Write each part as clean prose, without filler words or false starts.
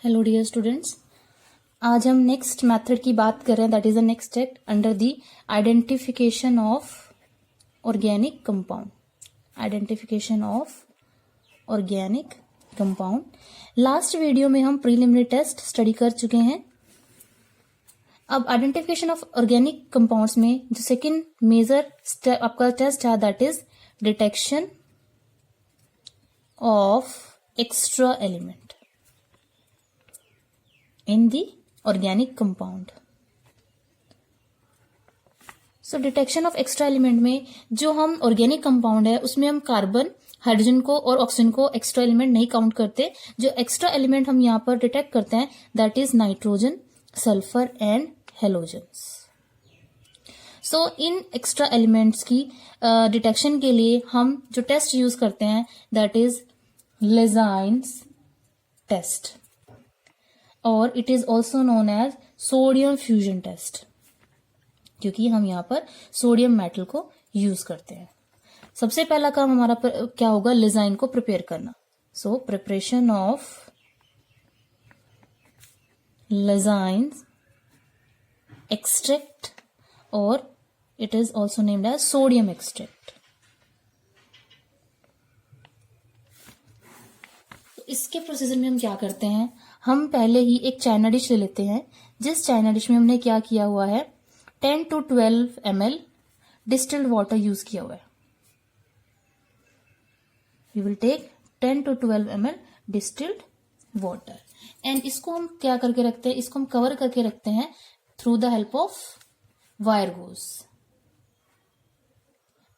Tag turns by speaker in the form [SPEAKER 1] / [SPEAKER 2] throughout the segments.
[SPEAKER 1] Hello dear students, आज हम next method की बात कर रहे हैं। That is the next step under the identification of organic compound. Identification of organic compound. Last video में हम प्रीलिमिनरी टेस्ट स्टडी कर चुके हैं। अब आइडेंटिफिकेशन ऑफ ऑर्गेनिक कंपाउंड्स में जो सेकेंड मेजर स्टेप आपका टेस्ट है that is detection of extra element in the organic compound. So detection of extra element में जो हम ऑर्गेनिक कंपाउंड है उसमें हम कार्बन, हाइड्रोजन को और ऑक्सीजन को एक्स्ट्रा एलिमेंट नहीं काउंट करते। जो एक्स्ट्रा एलिमेंट हम यहाँ पर डिटेक्ट करते हैं that is nitrogen, sulphur and halogens. So इन एक्स्ट्रा एलिमेंट्स की डिटेक्शन के लिए हम जो टेस्ट यूज करते हैं दैट इज लेजाइन्स टेस्ट और it is also known as sodium fusion test, क्योंकि हम यहाँ पर सोडियम मेटल को यूज करते हैं। सबसे पहला काम हमारा क्या होगा, लेजाइन को प्रिपेयर करना। So preparation of Lassaigne's extract और it is also named as sodium extract. इसके प्रोसीजर में हम क्या करते हैं, हम पहले ही एक चाइना डिश ले लेते हैं। जिस चाइना डिश में हमने क्या किया हुआ है 10 to 12 ml distilled water use किया हुआ है। We will take 10 to 12 ml distilled water and इसको हम क्या करके रखते हैं, इसको हम कवर करके रखते हैं through the help of wire goes.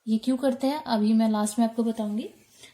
[SPEAKER 1] ये क्यों करते हैं अभी मैं लास्ट में आपको बताऊंगी।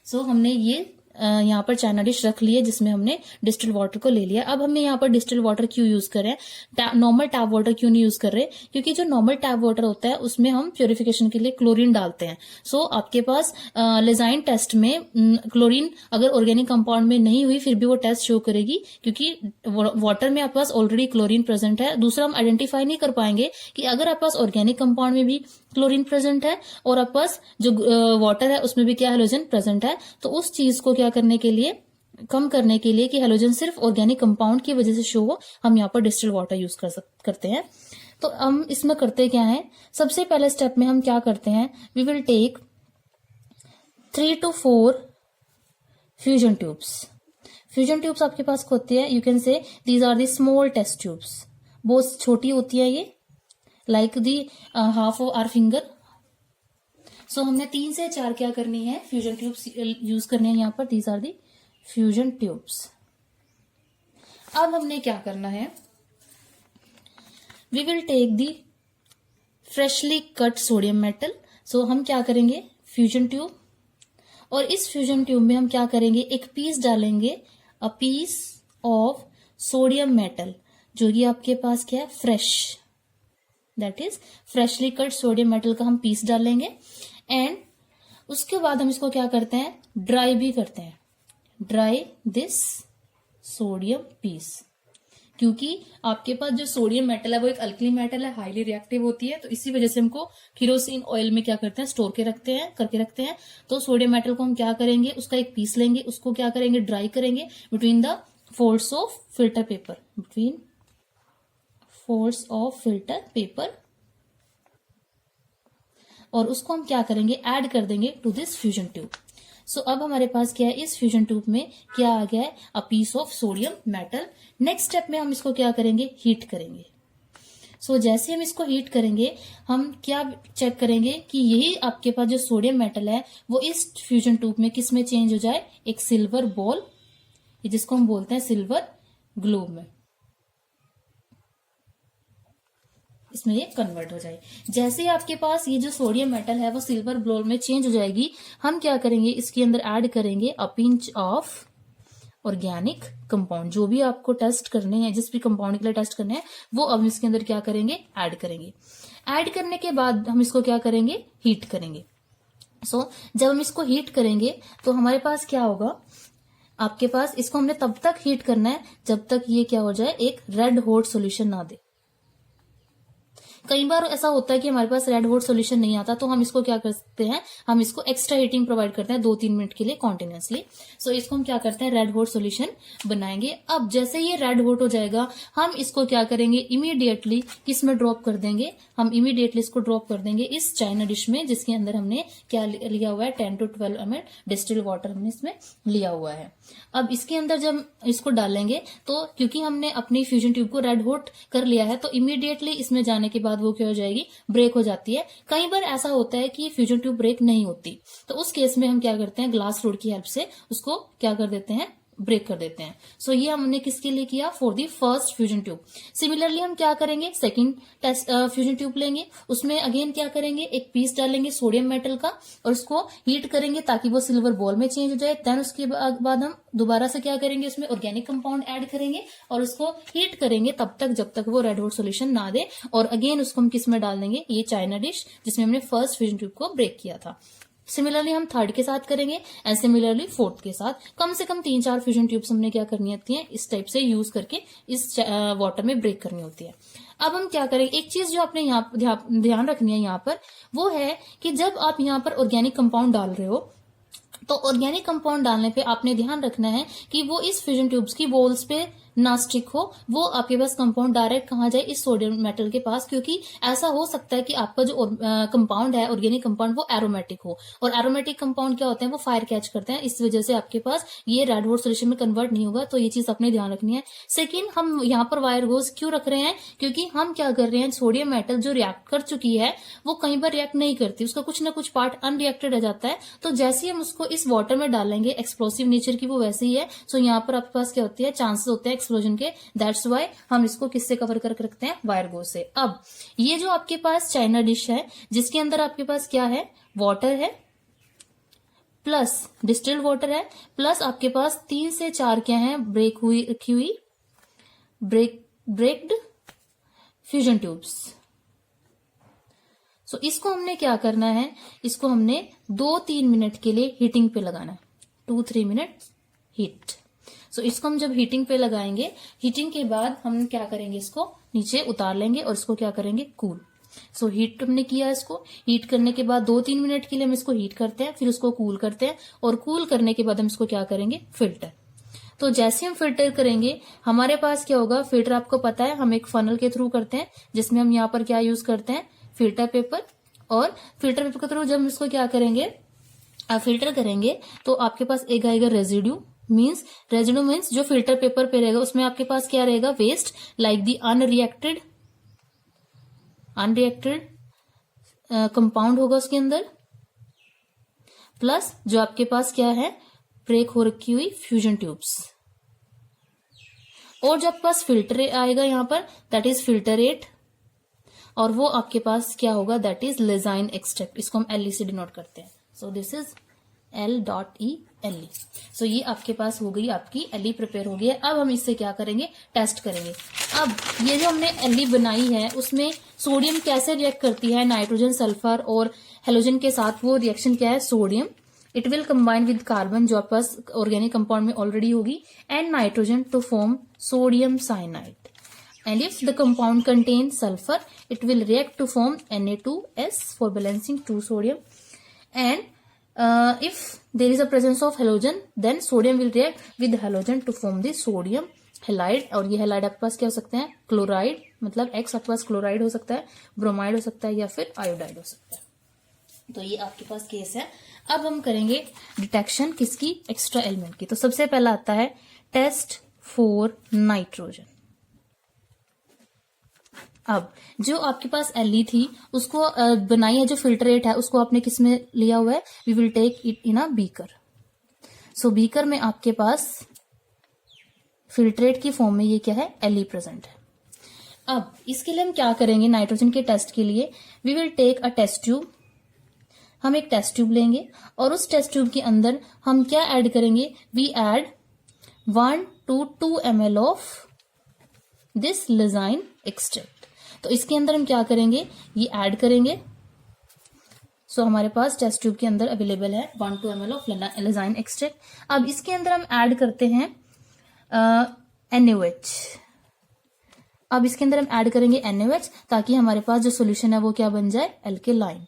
[SPEAKER 1] सो हमने ये यहाँ पर चाइना डिश रख ली है जिसमें हमने डिस्टिल्ड वाटर को ले लिया। अब हमें यहाँ पर डिस्टिल्ड वाटर क्यों यूज कर रहे हैं, नॉर्मल टैप वाटर क्यों नहीं यूज कर रहे, क्योंकि जो नॉर्मल टैप वाटर होता है उसमें हम प्योरिफिकेशन के लिए क्लोरीन डालते हैं। सो आपके पास लेजाइन टेस्ट में क्लोरीन अगर ऑर्गेनिक कंपाउंड में नहीं हुई फिर भी वो टेस्ट शो करेगी, क्योंकि वाटर में आपके पास ऑलरेडी क्लोरीन प्रेजेंट है। दूसरा हम आइडेंटिफाई नहीं कर पाएंगे कि अगर आपके पास ऑर्गेनिक कंपाउंड में भी क्लोरीन प्रेजेंट है और आपके पास जो वाटर है उसमें भी क्या हेलोजन प्रेजेंट है, तो उस चीज को क्या करने के लिए, कम करने के लिए कि हेलोजन सिर्फ ऑर्गेनिक कंपाउंड की वजह से शो हो, हम यहाँ पर डिस्टिल्ड वाटर यूज करते हैं। तो हम इसमें करते क्या है, सबसे पहले स्टेप में हम क्या करते हैं, we will take 3 to 4 fusion tubes. Fusion tubes आपके पास होती है, you can say these are the small test tubes. बहुत छोटी होती है ये, like the half of our finger. So हमने 3 से 4 क्या करनी है, फ्यूजन ट्यूब्स यूज करने हैं यहाँ पर। These are the fusion tubes. अब हमने क्या करना है, we will take the freshly cut sodium metal. So हम क्या करेंगे, फ्यूजन ट्यूब, और इस फ्यूजन ट्यूब में हम क्या करेंगे, एक पीस डालेंगे, a piece of sodium metal, जो कि आपके पास क्या है, fresh, that is freshly cut sodium metal का हम पीस डालेंगे। एंड उसके बाद हम इसको क्या करते हैं, ड्राई भी करते हैं, ड्राई दिस सोडियम पीस, क्योंकि आपके पास जो सोडियम मेटल है वो एक अल्कली मेटल है, हाईली रिएक्टिव होती है, तो इसी वजह से हमको केरोसिन ऑयल में क्या करते हैं, स्टोर करके रखते हैं। तो सोडियम मेटल को हम क्या करेंगे, उसका एक पीस लेंगे, उसको क्या करेंगे, ड्राई करेंगे between the folds of filter paper, between folds of filter paper, और उसको हम क्या करेंगे, ऐड कर देंगे टू दिस फ्यूजन ट्यूब। सो अब हमारे पास क्या है, इस फ्यूजन ट्यूब में क्या आ गया है, a piece of sodium metal. Next step में हम इसको क्या करेंगे, हीट करेंगे। सो जैसे हम इसको हीट करेंगे हम क्या चेक करेंगे कि यही आपके पास जो सोडियम मेटल है वो इस फ्यूजन ट्यूब में किस में चेंज हो जाए, एक सिल्वर बॉल, जिसको हम बोलते हैं सिल्वर ग्लोब में, इसमें ये कन्वर्ट हो जाए। जैसे ही आपके पास ये जो सोडियम मेटल है वो सिल्वर ब्लोल में चेंज हो जाएगी, हम क्या करेंगे, इसके अंदर ऐड करेंगे a pinch of organic compound. जो भी आपको टेस्ट करने हैं, जिस भी कंपाउंड के लिए टेस्ट करने हैं, वो अब इसके अंदर क्या करेंगे, ऐड करेंगे। ऐड करने के बाद हम इसको क्या करेंगे, हीट करेंगे। सो जब हम इसको हीट करेंगे तो हमारे पास क्या होगा, आपके पास इसको हमने तब तक हीट करना है जब तक ये क्या हो जाए, एक रेड हॉट सोल्यूशन ना दे। कई बार ऐसा होता है कि हमारे पास रेड हॉट सोल्यूशन नहीं आता, तो हम इसको क्या कर सकते हैं, हम इसको एक्स्ट्रा हीटिंग प्रोवाइड करते हैं 2-3 मिनट के लिए कॉन्टिन्यूसली। सो इसको हम क्या करते हैं, रेड हॉट सोल्यूशन बनाएंगे। अब जैसे ये रेड हॉट हो जाएगा, हम इसको क्या करेंगे, इमीडिएटली किसमें ड्रॉप कर देंगे, हम इमीडिएटली इसको ड्रॉप कर देंगे इस चाइना डिश में, जिसके अंदर हमने क्या लिया हुआ है, 10 to 12 ml डिस्टिल वाटर हमने इसमें लिया हुआ है। अब इसके अंदर जब इसको डालेंगे, तो क्योंकि हमने अपनी फ्यूजन ट्यूब को रेड हॉट कर लिया है, तो इमीडिएटली इसमें जाने के बाद वो क्या हो जाएगी, ब्रेक हो जाती है। कई बार ऐसा होता है कि फ्यूजन ट्यूब ब्रेक नहीं होती, तो उस केस में हम क्या करते हैं, ग्लास रोड की हेल्प से उसको क्या कर देते हैं, ब्रेक कर देते हैं। सो ये हमने किसके लिए किया, for the first fusion tube. Similarly हम क्या करेंगे, सेकंड टेस्ट फ्यूजन ट्यूब लेंगे, उसमें अगेन क्या करेंगे, एक पीस डालेंगे सोडियम मेटल का और उसको हीट करेंगे ताकि वो सिल्वर बॉल में चेंज हो जाए। देन उसके बाद हम दोबारा से क्या करेंगे, उसमें ऑर्गेनिक कंपाउंड ऐड करेंगे और उसको हीट करेंगे तब तक जब तक वो रेड हॉट सोल्यूशन ना दे, और अगेन उसको हम किस में डाल देंगे, ये चाइना डिश जिसमें हमने फर्स्ट फ्यूजन ट्यूब को ब्रेक किया था। सिमिलरली हम थर्ड के साथ करेंगे एंड सिमिलरली फोर्थ के साथ। कम से कम 3-4 फ्यूजन ट्यूब्स हमने क्या करनी होती है, इस टाइप से यूज करके इस वाटर में ब्रेक करनी होती है। अब हम क्या करेंगे, एक चीज जो आपने यहाँ ध्यान रखनी है यहाँ पर, वो है कि जब आप यहाँ पर ऑर्गेनिक कंपाउंड डाल रहे हो, तो ऑर्गेनिक कंपाउंड डालने पे आपने ध्यान रखना है कि वो इस फ्यूजन ट्यूब्स की वॉल्स पे ना स्टिक हो, वो आपके पास कंपाउंड डायरेक्ट कहाँ जाए, इस सोडियम मेटल के पास, क्योंकि ऐसा हो सकता है कि आपका जो कंपाउंड है, ऑर्गेनिक कंपाउंड, वो एरोमेटिक हो, और एरोमेटिक कंपाउंड क्या होते हैं, वो फायर कैच करते हैं, इस वजह से आपके पास ये रेड हॉट सोल्यूशन में कन्वर्ट नहीं होगा। तो ये चीज अपने ध्यान रखनी है। सेकेंड, हम यहाँ पर वायर गोज क्यों रख रहे हैं, क्योंकि हम क्या कर रहे हैं, सोडियम मेटल जो रिएक्ट कर चुकी है वो कई बार रिएक्ट नहीं करती, उसका कुछ ना कुछ पार्ट अनरिएक्टेड रह जाता है। तो जैसे ही हम उसको इस वाटर में डालेंगे, एक्सप्लोसिव नेचर की वो वैसे ही है, सो यहाँ पर आपके पास क्या होती है, चांसेस होते हैं एक्सप्लोजन के। दैट्स वाई हम इसको किससे कवर करके रखते हैं, वायर गो से। अब ये जो आपके पास चाइना डिश है, जिसके अंदर आपके पास क्या है, वाटर है प्लस डिस्टिल्ड वाटर है, प्लस आपके पास 3 से 4 क्या है, ब्रेक हुई रखी हुई ब्रेक्ड फ्यूजन ट्यूब्स। सो इसको हमने क्या करना है, इसको हमने 2-3 मिनट के लिए हीटिंग पे लगाना है, 2-3 मिनट हीट। सो इसको हम जब हीटिंग पे लगाएंगे, हीटिंग के बाद हम क्या करेंगे, इसको नीचे उतार लेंगे और इसको क्या करेंगे, कूल। सो हीट हमने किया, इसको हीट करने के बाद 2-3 मिनट के लिए हम इसको हीट करते हैं, फिर उसको कूल करते हैं, और कूल करने के बाद हम इसको क्या करेंगे, फिल्टर। तो जैसे हम फिल्टर करेंगे, हमारे पास क्या होगा, फिल्टर आपको पता है हम एक फनल के थ्रू करते हैं, जिसमें हम यहाँ पर क्या यूज करते हैं, फिल्टर पेपर। और फिल्टर पेपर के थ्रू जब हम इसको क्या करेंगे, फिल्टर करेंगे, तो आपके पास एक आएगा रेजिड्यू मीन्स जो फिल्टर पेपर पे रहेगा उसमें आपके पास क्या रहेगा, waste like the unreacted compound होगा उसके अंदर, प्लस जो आपके पास क्या है, ब्रेक हो रखी हुई फ्यूजन ट्यूब्स। और जो आपके पास फिल्टर आएगा यहाँ पर, दैट इज फिल्टरेट, और वो आपके पास क्या होगा, दैट इज लेजाइन एक्सट्रैक्ट। इसको हम LE से डिनोट करते हैं। So this is L.E. सो ये आपके पास हो गई, आपकी LE प्रिपेयर हो गई है। अब हम इससे क्या करेंगे, टेस्ट करेंगे। अब ये जो हमने LE बनाई है, उसमें सोडियम कैसे रिएक्ट करती है, नाइट्रोजन, सल्फर और हेलोजन के साथ। वो रिएक्शन क्या है, sodium it will combine with carbon, जो आपके पास ऑर्गेनिक कंपाउंड में ऑलरेडी होगी, and nitrogen to form sodium cyanide. And if the compound contains sulfur, it will react to form Na2S for balancing 2 sodium. And if there is a presence of halogen, then sodium will react with halogen to form the sodium halide. और ये halide आपके पास क्या हो सकते हैं, chloride, मतलब X आपके पास क्लोराइड हो सकता है, ब्रोमाइड हो सकता है, या फिर आयोडाइड हो सकता है। तो ये आपके पास केस है। अब हम करेंगे डिटेक्शन किसकी, एक्स्ट्रा एलिमेंट की। तो सबसे पहला आता है टेस्ट फॉर नाइट्रोजन। अब जो आपके पास LE थी, उसको बनाई है, जो फिल्टरेट है, उसको आपने किस में लिया हुआ है, we will take it in a beaker. So beaker में आपके पास फिल्टरेट की फॉर्म में ये क्या है, LE प्रेजेंट है। अब इसके लिए हम क्या करेंगे, नाइट्रोजन के टेस्ट के लिए we will take a test tube. हम एक टेस्ट ट्यूब लेंगे और उस टेस्ट ट्यूब के अंदर हम क्या ऐड करेंगे, we add 1 to 2 ml of this Lassaigne extract. तो इसके अंदर हम क्या करेंगे, ये ऐड करेंगे। सो हमारे पास टेस्ट ट्यूब के अंदर अवेलेबल है 1-2 ml ऑफ लेजाइन एक्सट्रैक्ट। अब इसके अंदर हम ऐड करते हैं NaOH। अब इसके अंदर हम ऐड करेंगे NaOH ताकि हमारे पास जो सोल्यूशन है वो क्या बन जाए, एल्केलाइन।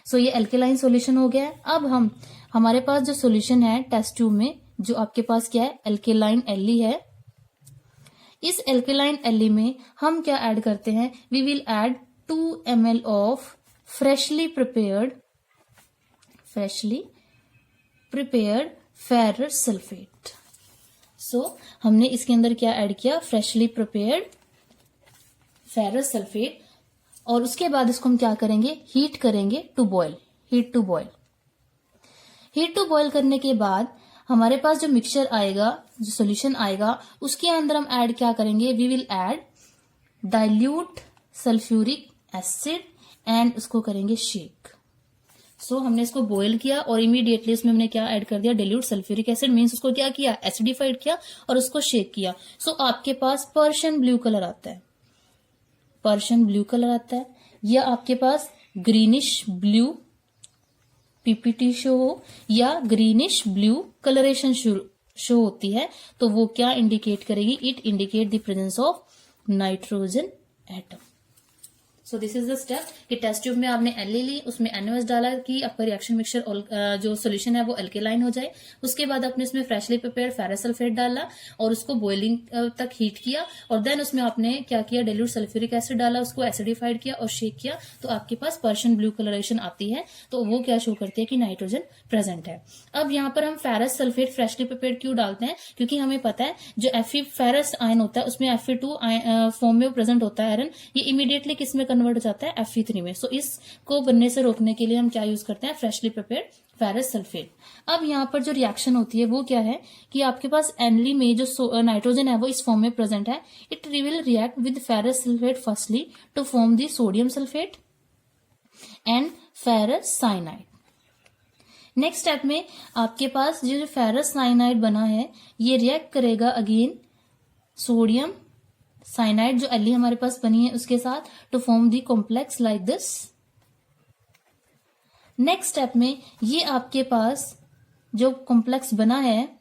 [SPEAKER 1] सो ये एल्केलाइन सोल्यूशन हो गया है। अब हमारे पास जो सोल्यूशन है टेस्ट ट्यूब में, जो आपके पास क्या है, एल्केलाइन एली है। इस एल्केलाइन एली में हम क्या ऐड करते हैं, we will add 2 ml of freshly prepared ferrous sulphate. So हमने इसके अंदर क्या ऐड किया, फ्रेशली प्रिपेयर्ड फेरस सल्फेट, और उसके बाद इसको हम क्या करेंगे, हीट करेंगे to boil. Heat to boil करने के बाद हमारे पास जो मिक्सचर आएगा, जो सॉल्यूशन आएगा, उसके अंदर हम ऐड क्या करेंगे, we will add dilute sulphuric acid and उसको करेंगे शेक। सो हमने इसको बॉयल किया और इमीडिएटली उसमें हमने क्या ऐड कर दिया, डाइल्यूट सल्फ्यूरिक एसिड, मींस उसको क्या किया, एसिडिफाइड किया और उसको शेक किया। सो आपके पास पर्शियन ब्लू कलर आता है, या आपके पास ग्रीनिश ब्लू पीपीटी शो हो या ग्रीनिश ब्लू कलरेशन शो होती है, तो वो क्या इंडिकेट करेगी, it indicate the presence of nitrogen atom. So this is the step कि टेस्ट ट्यूब में आपने एल ली, उसमें NaOH डाला कि आपका रिएक्शन मिक्सचर जो सोल्यूशन है वो एल्केलाइन हो जाए। उसके बाद आपने उसमें फ्रेशली प्रिपेयर्ड फेरस सल्फेट डाला और उसको बॉइलिंग तक हीट किया, और देन उसमें आपने क्या किया, डाइल्यूट सल्फ्यूरिक एसिड डाला, उसको एसिडिफाइड किया और शेक किया, तो आपके पास पर्शियन ब्लू कलरेशन आती है, तो वो क्या शो करती है कि नाइट्रोजन प्रेजेंट है। अब यहाँ पर हम फेरस सल्फेट फ्रेशली प्रिपेयर्ड क्यों डालते हैं, क्योंकि हमें पता है जो Fe फेरस आयन होता है उसमें Fe2 फॉर्म में प्रेजेंट होता है आयरन, ये इमीडिएटली किस में कन्वर्ट हो जाता है, Fe3 में। सो इसको बनने से रोकने के लिए हम क्या यूज करते हैं, फ्रेशली प्रिपेयर्ड फेरस सल्फेट। अब यहाँ पर जो रिएक्शन होती है वो क्या है कि आपके पास एनली में जो नाइट्रोजन है वो इस फॉर्म में प्रेजेंट है, it will react with ferrous sulphate firstly to form the sodium sulphate and ferrous cyanide. Next step में आपके पास जो फेरस साइनाइड बना है ये रिएक्ट करेगा अगेन सोडियम साइनाइड जो एली हमारे पास बनी है उसके साथ, to form the complex like this. Next step में ये आपके पास जो कॉम्प्लेक्स बना है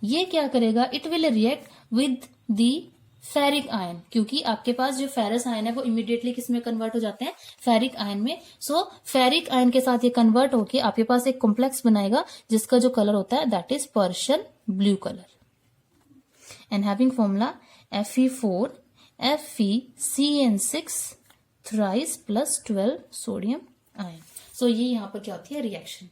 [SPEAKER 1] ये क्या करेगा, it will react with the ferric ion, क्योंकि आपके पास जो फेरस आयन है वो इमीडिएटली किस में कन्वर्ट हो जाते हैं, फेरिक आयन में। सो फेरिक आयन के साथ ये कन्वर्ट होके आपके पास एक कॉम्प्लेक्स बनाएगा जिसका जो कलर होता है that is Prussian blue colour, and having formula Fe4 FeCN6 thrice plus 12 sodium ion. So ये यहाँ पर क्या होती है, रिएक्शन।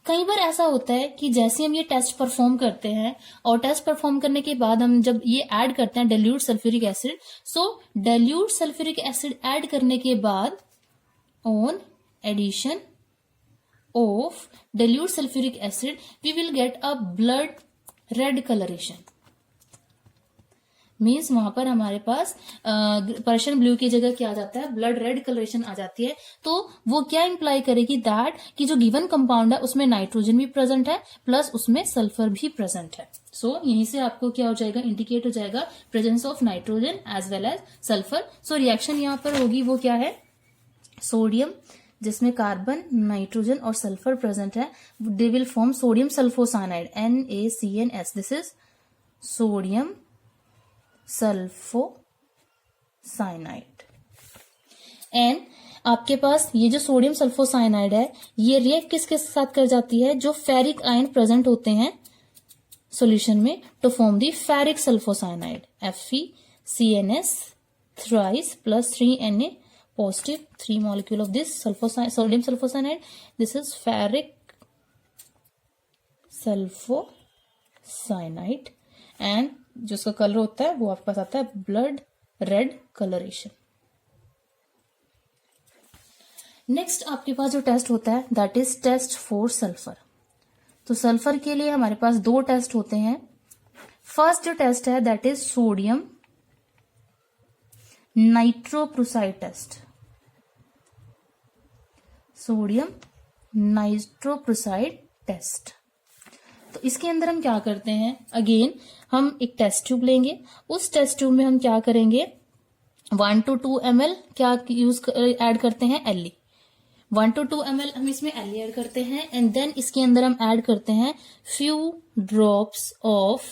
[SPEAKER 1] कई बार ऐसा होता है कि जैसे हम ये टेस्ट परफॉर्म करते हैं और टेस्ट परफॉर्म करने के बाद हम जब ये ऐड करते हैं dilute sulphuric acid, so dilute sulphuric acid add करने के बाद on addition of dilute sulphuric acid we will get a blood red colouration, means वहां पर हमारे पास पर्शियन ब्लू की जगह क्या आ जाता है, ब्लड रेड कलरेशन आ जाती है। तो वो क्या इंप्लाई करेगी, दैट कि जो गिवन कंपाउंड है उसमें नाइट्रोजन भी प्रेजेंट है प्लस उसमें सल्फर भी प्रेजेंट है। सो यहीं से आपको क्या हो जाएगा, इंडिकेट हो जाएगा presence of nitrogen as well as sulphur. So reaction यहाँ पर होगी वो क्या है, सोडियम जिसमें कार्बन नाइट्रोजन और सल्फर प्रेजेंट है, they will form sodium sulphocyanide NaCNS। This is sodium sulphocyanide. And आपके पास ये जो सोडियम सल्फोसाइनाइड है ये रिएक्ट किसके साथ कर जाती है, जो फेरिक आयन प्रेजेंट होते हैं सॉल्यूशन में, to form the ferric sulphocyanide FeCNS thrice plus 3Na positive 3 molecule of this sodium sulfosinide. This is ferric sulfosinide and जो उसका कलर होता है वो आपके पास आता है ब्लड रेड कलरेशन। नेक्स्ट आपके पास जो टेस्ट होता है that is test for sulphur. तो सल्फर के लिए हमारे पास दो टेस्ट होते हैं। फर्स्ट जो टेस्ट है that is sodium nitroprusside test, sodium nitroprusside test. तो इसके अंदर हम क्या करते हैं, अगेन हम एक टेस्ट ट्यूब लेंगे, उस टेस्ट ट्यूब में हम क्या करेंगे 1 to 2 ml क्या यूज ऐड करते हैं, Li 1 to 2 ml हम इसमें Li ऐड करते हैं, एंड देन इसके अंदर हम ऐड करते हैं few drops of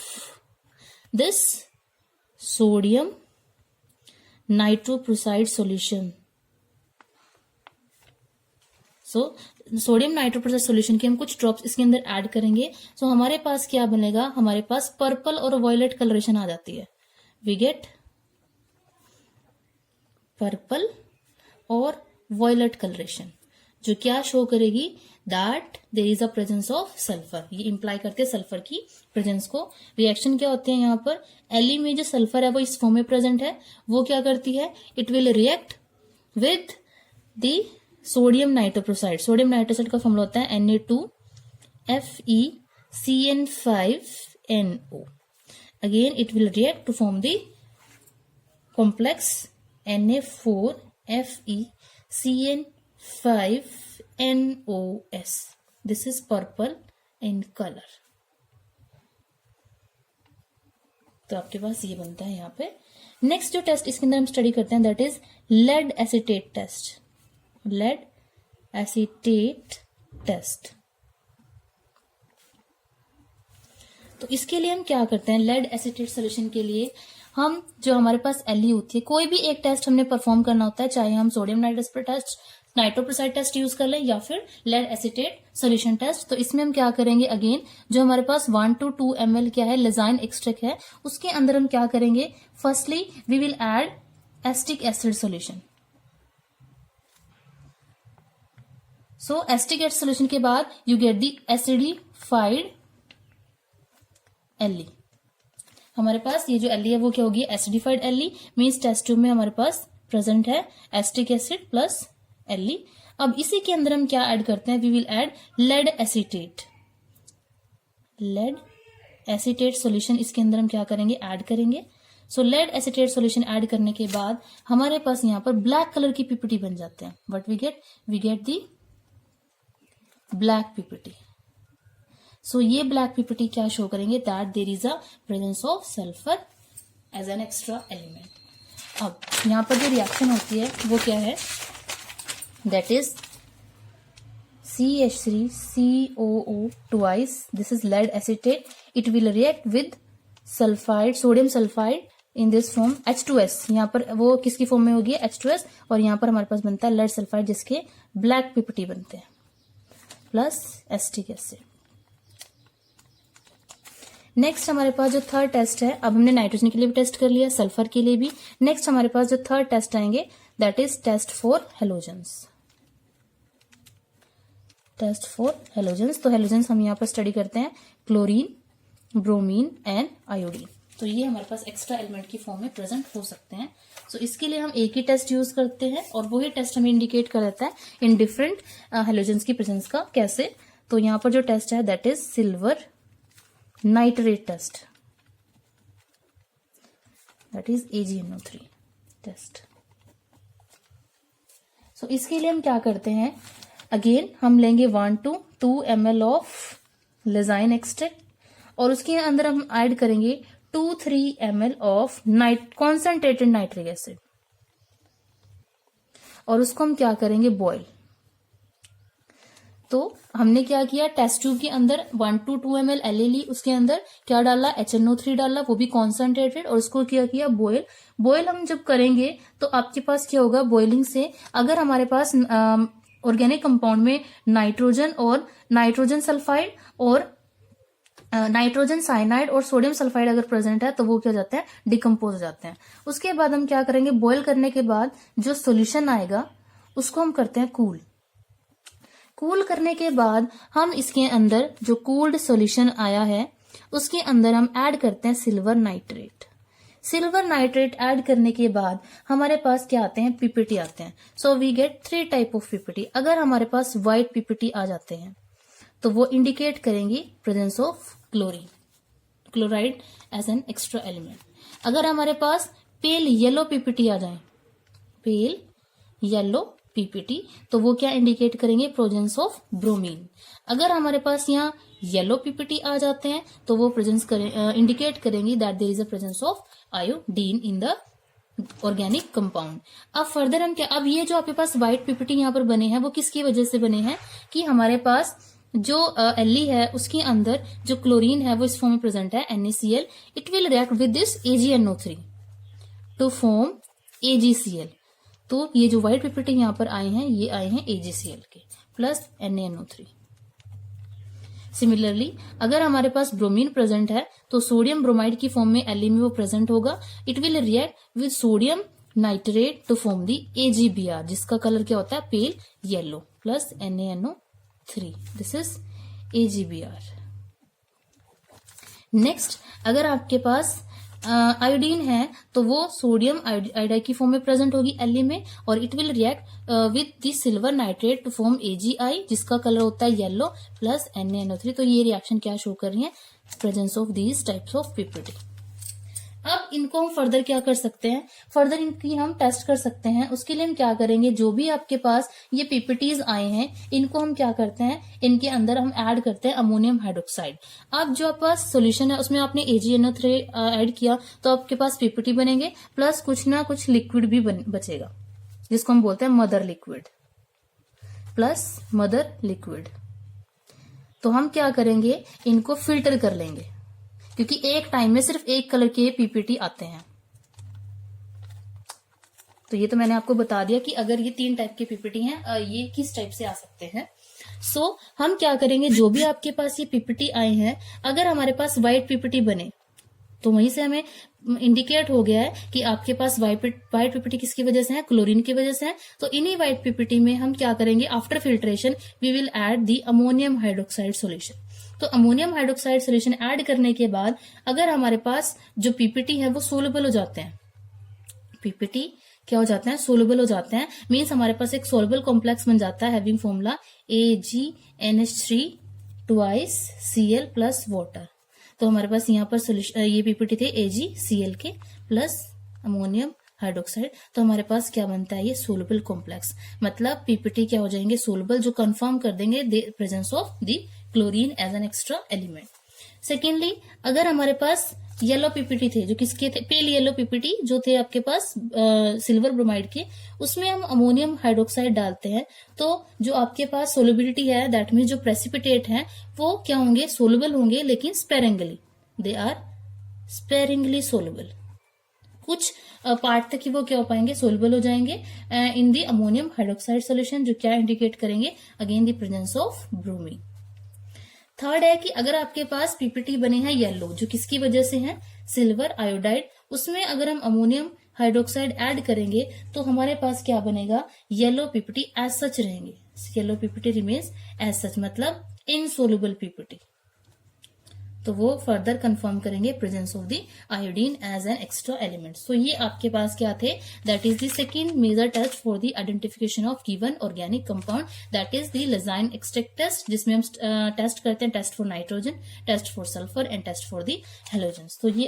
[SPEAKER 1] this sodium nitroprusside solution. Sodium nitroprusside solution के हम कुछ ड्रॉप्स इसके अंदर ऐड करेंगे। हमारे पास क्या बनेगा, हमारे पास पर्पल और वॉयलेट कलरेशन आ जाती है। वी गेट पर्पल और वॉयलेट कलरेशन, जो क्या शो करेगी, that there is a presence of sulphur. ये इंप्लाई करते हैं सल्फर की प्रेजेंस को। रिएक्शन क्या होते हैं यहाँ पर, Li में जो सल्फर है वो इस फॉर्म में प्रेजेंट है, वो क्या करती है, it will react with the sodium nitroprusside. Sodium nitroprusside का फॉर्मूला होता है Na2FeCN5NO। Again it will react to form the complex Na4FeCN5NOS। This is purple in colour. तो आपके पास ये बनता है यहाँ पे। नेक्स्ट जो टेस्ट इसके अंदर हम स्टडी करते हैं that is lead acetate test. Lead acetate test. तो इसके लिए हम क्या करते हैं, लेड एसीटेट सोल्यूशन के लिए हम जो हमारे पास Li होती है, कोई भी एक टेस्ट हमने परफॉर्म करना होता है, चाहे हम सोडियम नाइट्रोप्रोसाइड टेस्ट यूज कर लें या फिर लेड एसीटेट सोल्यूशन टेस्ट। तो इसमें हम क्या करेंगे, अगेन जो हमारे पास 1 to 2 ml क्या है, लेजाइन एक्सट्रैक्ट है, उसके अंदर हम क्या करेंगे, firstly we will add acetic acid solution. So acetic acid solution के बाद you get the acidified Li। हमारे पास ये जो Li है वो क्या होगी, acidified Li, means test tube में हमारे पास प्रेजेंट है एसिटिक एसिड प्लस Li। अब इसी के अंदर हम क्या ऐड करते हैं, we will add lead acetate. Lead acetate solution इसके अंदर हम क्या करेंगे, ऐड करेंगे। So lead acetate solution add करने के बाद हमारे पास यहाँ पर ब्लैक कलर की पीपीटी बन जाते हैं। What we get the black PPT. So ये ब्लैक पीपीटी क्या शो करेंगे, that there is a presence of sulphur as an extra element. अब यहाँ पर जो रिएक्शन होती है वो क्या है, that is CH3COO twice. This is lead acetate. It will react with sulfide, sodium sulfide in this form H2S। यहाँ पर वो किसकी फॉर्म में होगी, H2S, और यहाँ पर हमारे पास बनता है लेड सल्फाइड जिसके ब्लैक पीपीटी बनते हैं प्लस एसिटिक एसिड। नेक्स्ट हमारे पास जो थर्ड टेस्ट है, अब हमने नाइट्रोजन के लिए भी टेस्ट कर लिया, सल्फर के लिए भी। नेक्स्ट हमारे पास जो थर्ड टेस्ट आएंगे that is test for halogens. Test for halogens. तो हेलोजेंस हम यहाँ पर स्टडी करते हैं क्लोरीन, ब्रोमीन एंड आयोडीन। तो ये हमारे पास एक्स्ट्रा एलिमेंट की फॉर्म में प्रेजेंट हो सकते हैं। सो इसके लिए हम एक ही टेस्ट यूज करते हैं और वही टेस्ट हमें इंडिकेट कर देता है इन डिफरेंट हेलोजेंस की प्रेजेंस का कैसे। तो यहाँ पर जो टेस्ट है that is silver nitrate test, that is AgNO3 test. So इसके लिए हम क्या करते हैं, अगेन हम लेंगे 1 to 2 ml ऑफ लेजाइन एक्सट्रैक्ट और उसके अंदर हम ऐड करेंगे 2-3 ml of concentrated nitric acid और उसको हम क्या करेंगे, बॉयल। तो हमने क्या किया, टेस्ट ट्यूब के अंदर 1 to 2 ml Li ली, उसके अंदर क्या डाला, HNO3 डाला, वो भी कॉन्सेंट्रेटेड, और उसको क्या किया, बॉयल। बॉयल हम जब करेंगे तो आपके पास क्या होगा, बॉइलिंग से अगर हमारे पास ऑर्गेनिक कंपाउंड में नाइट्रोजन और नाइट्रोजन सल्फाइड और नाइट्रोजन साइनाइड और सोडियम सल्फाइड अगर प्रेजेंट है तो वो क्या हो जाते हैं, डिकम्पोज हो जाते हैं। उसके बाद हम क्या करेंगे, बॉयल करने के बाद जो सोल्यूशन आएगा उसको हम करते हैं कूल। कूल करने के बाद हम इसके अंदर जो कूल्ड सॉल्यूशन आया है उसके अंदर हम ऐड करते हैं silver nitrate. Silver nitrate add करने के बाद हमारे पास क्या आते हैं, पीपीटी आते हैं। So we get 3 type of PPT. अगर हमारे पास व्हाइट पीपीटी आ जाते हैं तो वो इंडिकेट करेंगी presence of chloride as an extra element. अगर हमारे पास पेल येलो पीपीटी आ जाए, पेल येलो पीपीटी, तो वो क्या इंडिकेट करेंगे, प्रेजेंस ऑफ ब्रोमीन। अगर हमारे पास यहाँ येलो पीपीटी आ जाते हैं तो वो प्रेजेंस इंडिकेट करेंगी that there is a presence of iodine in the organic compound. अब फर्दर हम क्या, अब ये जो आपके पास व्हाइट पीपीटी यहाँ पर बने हैं वो किसकी वजह से बने हैं कि हमारे पास जो Li है उसके अंदर जो क्लोरीन है वो इस फॉर्म में प्रेजेंट है NaCl। It will react with this AgNO3 to form AgCl। तो ये जो व्हाइट पीपीटी यहाँ पर आए हैं ये आए हैं AgCl के प्लस NaNO3। सिमिलरली अगर हमारे पास ब्रोमीन प्रेजेंट है तो सोडियम ब्रोमाइड की फॉर्म में Li में वो प्रेजेंट होगा। It will react with sodium nitrate to form the AgBr, जिसका कलर क्या होता है pale yellow, plus NaNO3। This is AgBr। Next अगर आपके पास आयोडीन है तो वो सोडियम आयोडाइड की फॉर्म में प्रेजेंट होगी Li में, और it will react with the silver nitrate to form AgI, जिसका कलर होता है येलो, प्लस NaNO3। तो ये रिएक्शन क्या शो कर रही है, presence of these types of PPT. अब इनको हम फर्दर क्या कर सकते हैं, फर्दर इनकी हम टेस्ट कर सकते हैं। उसके लिए हम क्या करेंगे, जो भी आपके पास ये पीपीटीज आए हैं इनको हम क्या करते हैं, इनके अंदर हम ऐड करते हैं अमोनियम हाइड्रोक्साइड। अब जो आपके पास सोल्यूशन है उसमें आपने AgNO3 ऐड किया तो आपके पास पीपीटी बनेंगे, प्लस कुछ ना कुछ लिक्विड भी बचेगा जिसको हम बोलते हैं mother liquid, plus mother liquid. तो हम क्या करेंगे, इनको फिल्टर कर लेंगे क्योंकि एक टाइम में सिर्फ एक कलर के पीपीटी आते हैं। तो ये तो मैंने आपको बता दिया कि अगर ये 3 टाइप के पीपीटी हैं ये किस टाइप से आ सकते हैं। सो हम क्या करेंगे, जो भी आपके पास ये पीपीटी आए हैं अगर हमारे पास व्हाइट पीपीटी बने तो वहीं से हमें इंडिकेट हो गया है कि आपके पास व्हाइट पीपीटी किसकी वजह से है, क्लोरीन की वजह से है। तो इन्हीं व्हाइट पीपीटी में हम क्या करेंगे, after filtration we will add the ammonium hydroxide solution. तो अमोनियम हाइड्रोक्साइड सोल्यूशन ऐड करने के बाद अगर हमारे पास जो पीपीटी है वो सोलुबल हो जाते हैं, पीपीटी क्या हो जाते हैं, सोलुबल हो जाते हैं, मीन्स हमारे पास एक सोलुबल कॉम्प्लेक्स बन जाता है having formula AgNH3 twice Cl plus water. तो हमारे पास यहाँ पर ये पीपीटी थे AgCl के प्लस अमोनियम हाइड्रोक्साइड। तो हमारे पास क्या बनता है, ये सोलुबल कॉम्प्लेक्स, मतलब पीपीटी क्या हो जाएंगे, सोलुबल, जो कंफर्म कर देंगे the presence of the chlorine as an extra element. Secondly अगर हमारे पास येलो पीपीटी थे, जो किसके थे, पेल येलो पीपीटी जो थे आपके पास सिल्वर ब्रोमाइड के, उसमें हम अमोनियम हाइड्रोक्साइड डालते हैं तो जो आपके पास सोलुबिलिटी है, दैट मीन जो प्रेसिपिटेट है वो क्या होंगे, सोलुबल होंगे, लेकिन sparingly, they are sparingly soluble. कुछ पार्ट तक ही वो क्या हो पाएंगे, सोलुबल हो जाएंगे in the ammonium hydroxide solution, जो क्या इंडिकेट करेंगे, again the presence of bromine. Third है कि अगर आपके पास पीपीटी बने हैं येलो, जो किसकी वजह से है, सिल्वर आयोडाइड, उसमें अगर हम अमोनियम हाइड्रोक्साइड ऐड करेंगे तो हमारे पास क्या बनेगा, येलो पीपीटी एज सच रहेंगे, yellow PPT remains as such, मतलब इनसोल्युबल पीपीटी। तो वो फर्दर कंफर्म करेंगे presence of the iodine as an extra element. So ये आपके पास क्या थे, that is the second major test for the identification of given organic compound, that is the Lassaigne extract test, जिसमें हम टेस्ट करते हैं, test for nitrogen, test for sulphur and test for the halogens. तो ये